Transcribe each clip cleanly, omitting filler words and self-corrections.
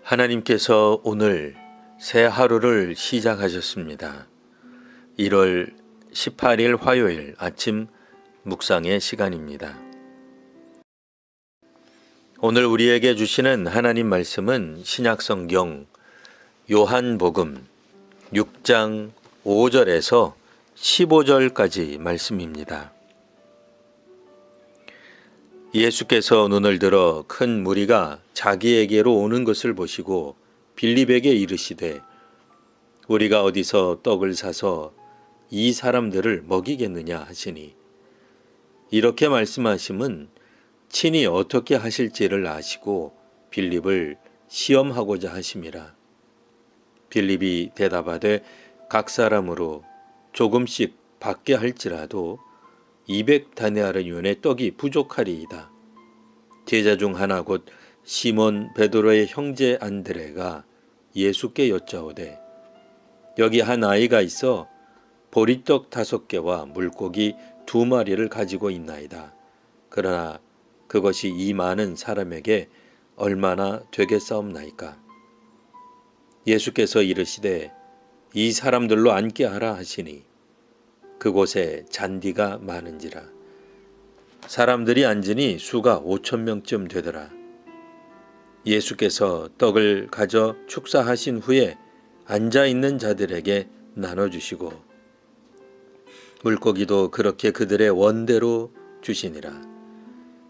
하나님께서 오늘 새 하루를 시작하셨습니다. 1월 18일 화요일 아침 묵상의 시간입니다. 오늘 우리에게 주시는 하나님 말씀은 신약성경 요한복음 6장 5절에서 15절까지 말씀입니다. 예수께서 눈을 들어 큰 무리가 자기에게로 오는 것을 보시고 빌립에게 이르시되 우리가 어디서 떡을 사서 이 사람들을 먹이겠느냐 하시니 이렇게 말씀하심은 친히 어떻게 하실지를 아시고 빌립을 시험하고자 하심이라. 빌립이 대답하되 각 사람으로 조금씩 받게 할지라도 200다네아르윤의 떡이 부족하리이다. 제자 중 하나 곧 시몬 베드로의 형제 안드레가 예수께 여짜오되 여기 한 아이가 있어 보리떡 5개와 물고기 2마리를 가지고 있나이다. 그러나 그것이 이 많은 사람에게 얼마나 되겠사옵나이까. 예수께서 이르시되 이 사람들로 앉게 하라 하시니 그곳에 잔디가 많은지라. 사람들이 앉으니 수가 5,000명쯤 되더라. 예수께서 떡을 가져 축사하신 후에 앉아있는 자들에게 나눠주시고 물고기도 그렇게 그들의 원대로 주시니라.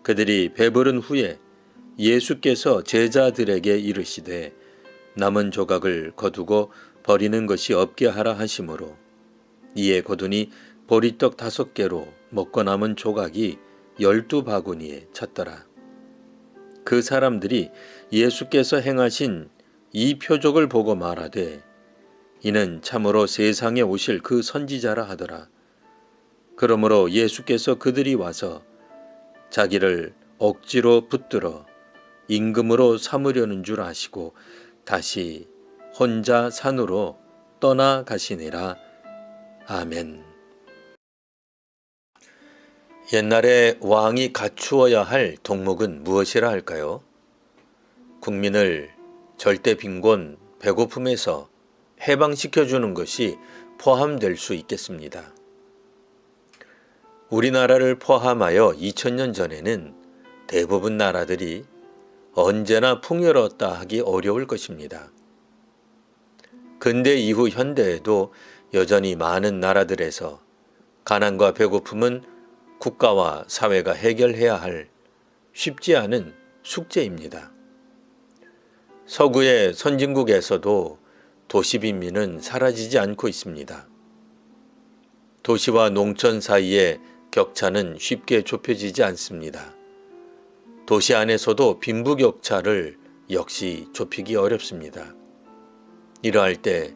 그들이 배부른 후에 예수께서 제자들에게 이르시되 남은 조각을 거두고 버리는 것이 없게 하라 하시므로 이에 거두니 보리떡 5개로 먹고 남은 조각이 12바구니에 찼더라. 그 사람들이 예수께서 행하신 이 표적을 보고 말하되 이는 참으로 세상에 오실 그 선지자라 하더라. 그러므로 예수께서 그들이 와서 자기를 억지로 붙들어 임금으로 삼으려는 줄 아시고 다시 혼자 산으로 떠나가시니라. 아멘. 옛날에 왕이 갖추어야 할 덕목은 무엇이라 할까요? 국민을 절대 빈곤, 배고픔에서 해방시켜주는 것이 포함될 수 있겠습니다. 우리나라를 포함하여 2000년 전에는 대부분 나라들이 언제나 풍요로웠다 하기 어려울 것입니다. 근대 이후 현대에도 여전히 많은 나라들에서 가난과 배고픔은 국가와 사회가 해결해야 할 쉽지 않은 숙제입니다. 서구의 선진국에서도 도시 빈민은 사라지지 않고 있습니다. 도시와 농촌 사이의 격차는 쉽게 좁혀지지 않습니다. 도시 안에서도 빈부격차를 역시 좁히기 어렵습니다. 이러할 때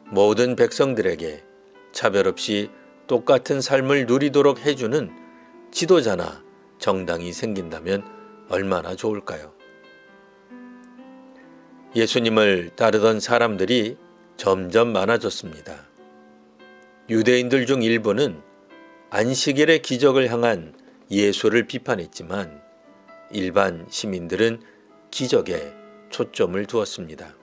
모든 백성들에게 차별 없이 똑같은 삶을 누리도록 해주는 지도자나 정당이 생긴다면 얼마나 좋을까요? 예수님을 따르던 사람들이 점점 많아졌습니다. 유대인들 중 일부는 안식일의 기적을 향한 예수를 비판했지만 일반 시민들은 기적에 초점을 두었습니다.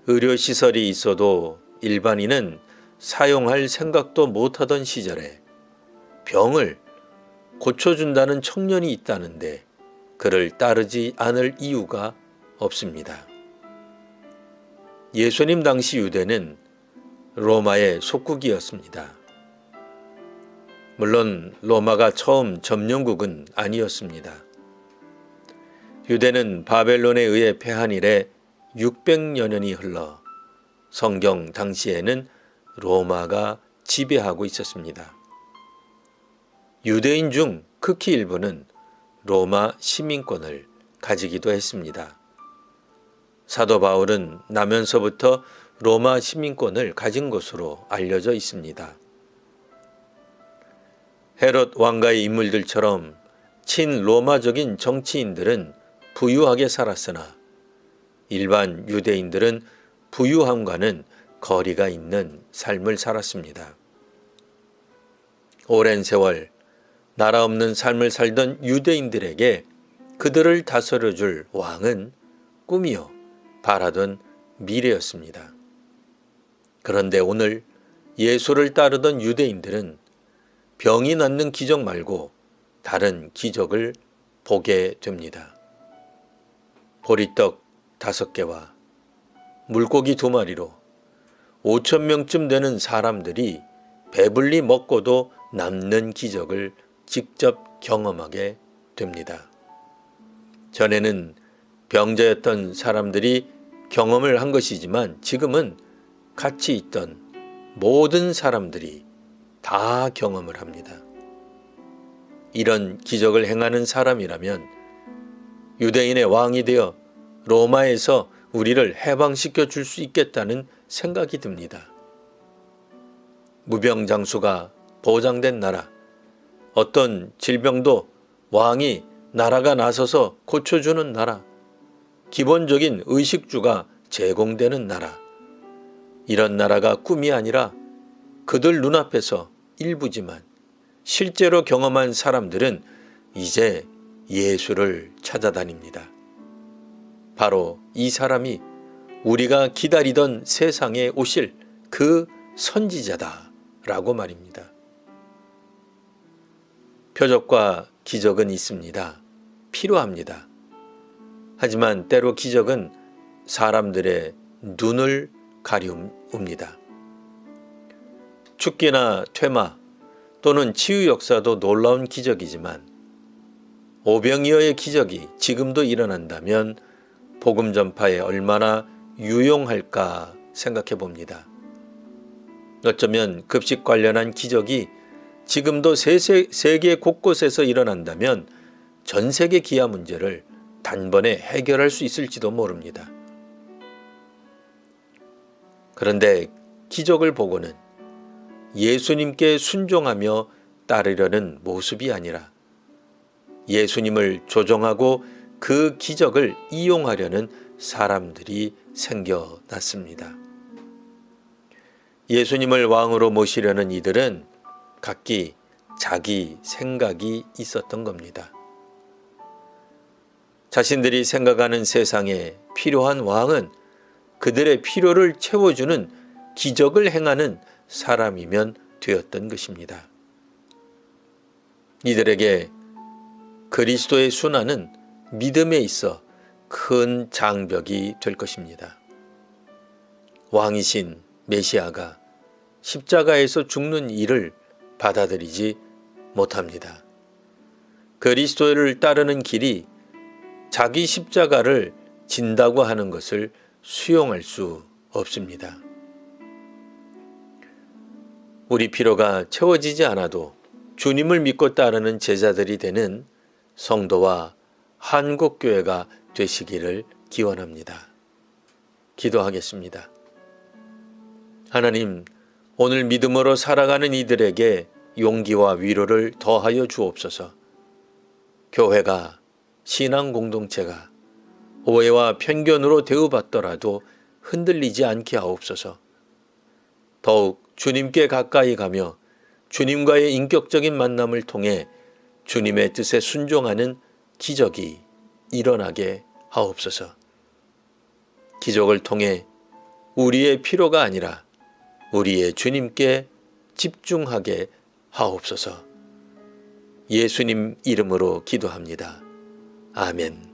의료시설이 있어도 일반인은 사용할 생각도 못하던 시절에 병을 고쳐준다는 청년이 있다는데 그를 따르지 않을 이유가 없습니다. 예수님 당시 유대는 로마의 속국이었습니다. 물론 로마가 처음 점령국은 아니었습니다. 유대는 바벨론에 의해 패한 이래 600여 년이 흘러 성경 당시에는 로마가 지배하고 있었습니다. 유대인 중 극히 일부는 로마 시민권을 가지기도 했습니다. 사도 바울은 나면서부터 로마 시민권을 가진 것으로 알려져 있습니다. 헤롯 왕가의 인물들처럼 친로마적인 정치인들은 부유하게 살았으나 일반 유대인들은 부유함과는 거리가 있는 삶을 살았습니다. 오랜 세월 나라 없는 삶을 살던 유대인들에게 그들을 다스려줄 왕은 꿈이요 바라던 미래였습니다. 그런데 오늘 예수를 따르던 유대인들은 병이 낫는 기적 말고 다른 기적을 보게 됩니다. 보리떡 5개와 물고기 2마리로 5,000명쯤 되는 사람들이 배불리 먹고도 남는 기적을 직접 경험하게 됩니다. 전에는 병자였던 사람들이 경험을 한 것이지만 지금은 같이 있던 모든 사람들이 다 경험을 합니다. 이런 기적을 행하는 사람이라면 유대인의 왕이 되어 로마에서 우리를 해방시켜 줄 수 있겠다는 생각이 듭니다. 무병장수가 보장된 나라, 어떤 질병도 왕이 나라가 나서서 고쳐주는 나라, 기본적인 의식주가 제공되는 나라, 이런 나라가 꿈이 아니라 그들 눈앞에서 일부지만 실제로 경험한 사람들은 이제 예수를 찾아다닙니다. 바로 이 사람이 우리가 기다리던 세상에 오실 그 선지자다라고 말입니다. 표적과 기적은 있습니다. 필요합니다. 하지만 때로 기적은 사람들의 눈을 가리웁니다. 축기나 퇴마 또는 치유 역사도 놀라운 기적이지만 오병이어의 기적이 지금도 일어난다면 복음 전파에 얼마나 유용할까 생각해 봅니다. 어쩌면 급식 관련한 기적이 지금도 세계 곳곳에서 일어난다면 전 세계 기아 문제를 단번에 해결할 수 있을지도 모릅니다. 그런데 기적을 보고는 예수님께 순종하며 따르려는 모습이 아니라 예수님을 조종하고 그 기적을 이용하려는 사람들이 생겨났습니다. 예수님을 왕으로 모시려는 이들은 각기 자기 생각이 있었던 겁니다. 자신들이 생각하는 세상에 필요한 왕은 그들의 필요를 채워주는 기적을 행하는 사람이면 되었던 것입니다. 이들에게 그리스도의 순환은 믿음에 있어 큰 장벽이 될 것입니다. 왕이신 메시아가 십자가에서 죽는 일을 받아들이지 못합니다. 그리스도를 따르는 길이 자기 십자가를 진다고 하는 것을 수용할 수 없습니다. 우리 필요가 채워지지 않아도 주님을 믿고 따르는 제자들이 되는 성도와 한국교회가 되시기를 기원합니다. 기도하겠습니다. 하나님, 오늘 믿음으로 살아가는 이들에게 용기와 위로를 더하여 주옵소서. 교회가, 신앙 공동체가 오해와 편견으로 대우받더라도 흔들리지 않게 하옵소서. 더욱 주님께 가까이 가며 주님과의 인격적인 만남을 통해 주님의 뜻에 순종하는 기적이 일어나게 하옵소서. 기적을 통해 우리의 필요가 아니라 우리의 주님께 집중하게 하옵소서. 예수님 이름으로 기도합니다. 아멘.